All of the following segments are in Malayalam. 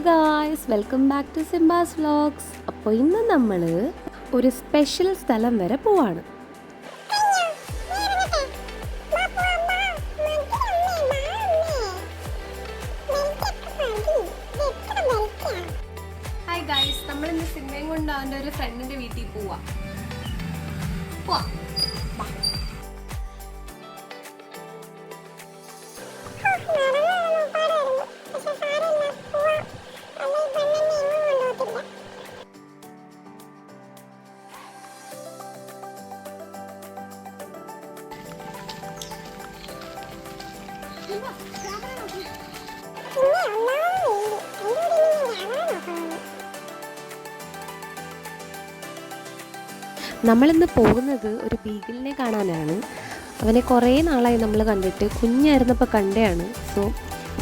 Guys, welcome back to Simba's vlogs. അപ്പോൾ ഇന്ന് നമ്മൾ ഒരു സ്പെഷ്യൽ സ്ഥലം വരെ പോവാണ്. ഹായ് ഗായ്സ്, നമ്മളിന്ന് സിംബയും കൊണ്ട് അവൻ്റെ ഒരു ഫ്രണ്ടിൻ്റെ വീട്ടിൽ പോവാം. നമ്മളിന്ന് പോകുന്നത് ഒരു ബീഗിളിനെ കാണാനാണ്. അവനെ കുറേ നാളായി നമ്മൾ കണ്ടിട്ട്, കുഞ്ഞായിരുന്നപ്പോൾ കണ്ടതാണ്. സോ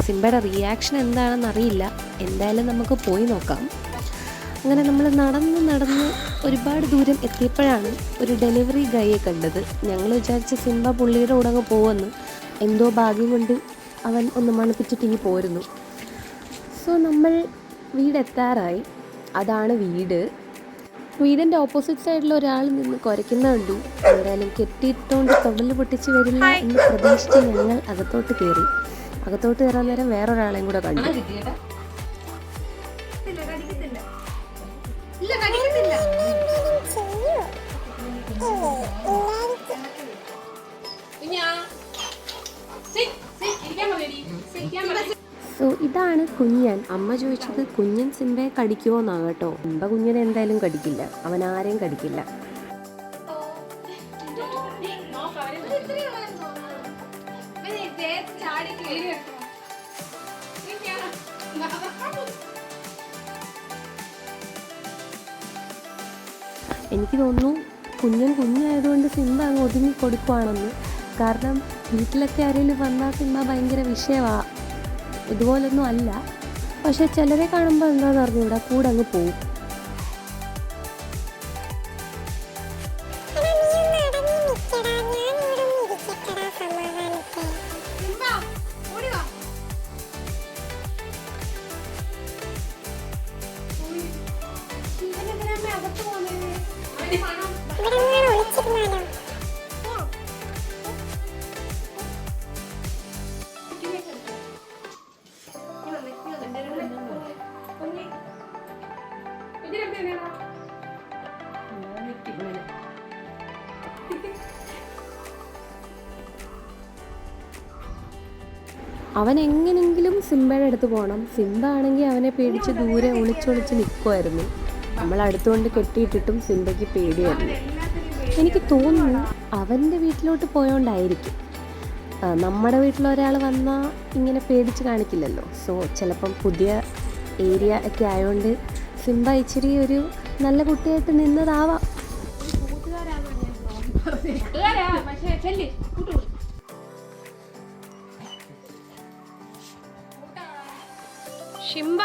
സിംബയുടെ റിയാക്ഷൻ എന്താണെന്ന് അറിയില്ല. എന്തായാലും നമുക്ക് പോയി നോക്കാം. അങ്ങനെ നമ്മൾ നടന്ന് ഒരുപാട് ദൂരം എത്തിയപ്പോഴാണ് ഒരു ഡെലിവറി ഗൈയെ കണ്ടത്. ഞങ്ങൾ വിചാരിച്ച സിംബ പുള്ളിയുടെ കൂടെ അങ്ങ് പോകുമെന്ന്. എന്തോ ഭാഗ്യം കൊണ്ട് അവൻ ഒന്ന് മണപ്പിച്ചിട്ട് ഇനി പോരുന്നു. സോ നമ്മൾ വീടെത്താറായി. അതാണ് വീട്. വീടിൻ്റെ ഓപ്പോസിറ്റ് സൈഡിൽ ഒരാൾ നിന്ന് കുരയ്ക്കുന്ന കണ്ടു. എന്തായാലും കെട്ടിയിട്ടുകൊണ്ട് തൊടല് പൊട്ടിച്ച് വരില്ല എന്ന് പ്രതീക്ഷിച്ച് ഞങ്ങൾ അകത്തോട്ട് കയറി. അകത്തോട്ട് കയറാൻ നേരം വേറൊരാളെയും കൂടെ കണ്ടു. സോ ഇതാണ് കുഞ്ഞൻ. അമ്മ ചോദിച്ചത് കുഞ്ഞൻ സിംബയെ കടിക്കുമോന്നാണ് കേട്ടോ. സിംബ കുഞ്ഞനെ എന്തായാലും കടിക്കില്ല, അവൻ ആരെയും കടിക്കില്ല. എനിക്ക് തോന്നുന്നു കുഞ്ഞായതുകൊണ്ട് സിംബ അങ്ങ് ഒതുങ്ങി കൊടുക്കുവാണെന്ന്. കാരണം വീട്ടിലൊക്കെ ആരെങ്കിലും വന്നാൽ സിംബ ഭയങ്കര വിഷയമാണ്. ഇതുപോലൊന്നും അല്ല. പക്ഷെ ചിലരെ കാണുമ്പോൾ എന്താണെന്ന് അറിഞ്ഞൂടാ, കൂടെ അങ്ങ് പോവും. അവൻ എങ്ങനെങ്കിലും സിംബയുടെ അടുത്ത് പോകണം. സിംബ ആണെങ്കിൽ അവനെ പേടിച്ച് ദൂരെ ഒളിച്ചൊളിച്ച് നിൽക്കുമായിരുന്നു. നമ്മൾ അടുത്തുകൊണ്ട് കെട്ടിയിട്ടിട്ടും സിംബയ്ക്ക് പേടിയായിരുന്നു. എനിക്ക് തോന്നുന്നു അവൻ്റെ വീട്ടിലോട്ട് പോയോണ്ടായിരിക്കും. നമ്മുടെ വീട്ടിലൊരാൾ വന്നാൽ ഇങ്ങനെ പേടിച്ച് കാണിക്കില്ലല്ലോ. സോ ചിലപ്പം പുതിയ ഏരിയ ഒക്കെ ആയതുകൊണ്ട് സിംബ ഇച്ചിരി ഒരു നല്ല കുട്ടിയായിട്ട് നിന്നതാവാം. ഷിംബ,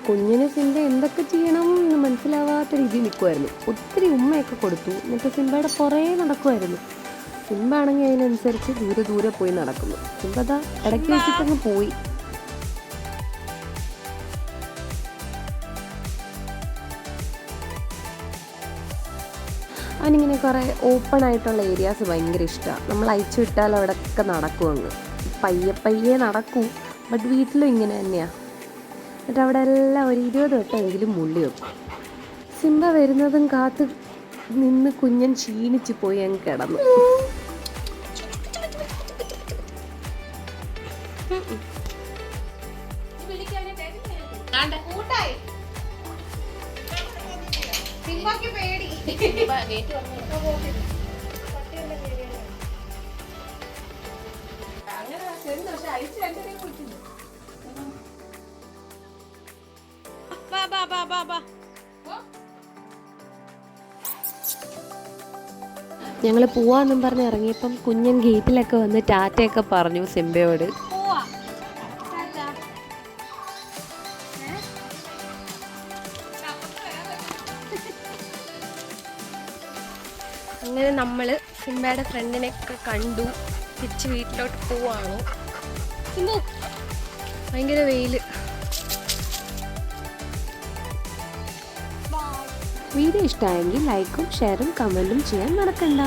കുഞ്ഞിന് സിംബ എന്തൊക്കെ ചെയ്യണം എന്ന് മനസ്സിലാവാത്ത രീതിയിൽ നിൽക്കുമായിരുന്നു. ഒത്തിരി ഉമ്മയൊക്കെ കൊടുത്തു. എന്നിട്ട് സിംബയുടെ പുറകെ നടക്കുമായിരുന്നു. സിംബ ആണെങ്കിൽ അതിനനുസരിച്ച് ദൂരെ പോയി നടക്കുന്നു. സിംബ ദാ ഇടയ്ക്ക് വെച്ചിട്ടങ്ങ് പോയി. അവനിങ്ങനെ കുറേ ഓപ്പൺ ആയിട്ടുള്ള ഏരിയാസ് ഭയങ്കര ഇഷ്ടമാണ്. നമ്മൾ അയച്ചു വിട്ടാൽ അവിടെയൊക്കെ നടക്കും. അങ്ങ് പയ്യെ നടക്കൂ. ബട്ട് വീട്ടിലും ഇങ്ങനെ തന്നെയാണ്. എന്നിട്ട് അവിടെ എല്ലാം ഒരു 20 വട്ടമെങ്കിലും മുള്ളി വെക്കും. സിംബ വരുന്നതും കാത്ത് നിന്ന് കുഞ്ഞൻ ക്ഷീണിച്ച് പോയി അങ്ങ് കിടന്നു. ഞങ്ങൾ പോവാന്നും പറഞ്ഞ് ഇറങ്ങിയപ്പം കുഞ്ഞൻ ഗേറ്റിലൊക്കെ വന്ന് ടാറ്റയൊക്കെ പറഞ്ഞു സിംബയോട്. അങ്ങനെ നമ്മൾ സിംബയുടെ ഫ്രണ്ടിനെയൊക്കെ കണ്ടു. തിരിച്ച് വീട്ടിലോട്ട് പോവാണ്. സിംബു ഭയങ്കര വെയിൽ. വീഡിയോ ഇഷ്ടമായെങ്കിൽ ലൈക്കും ഷെയറും കമൻറ്റും ചെയ്യാൻ മറക്കണ്ട.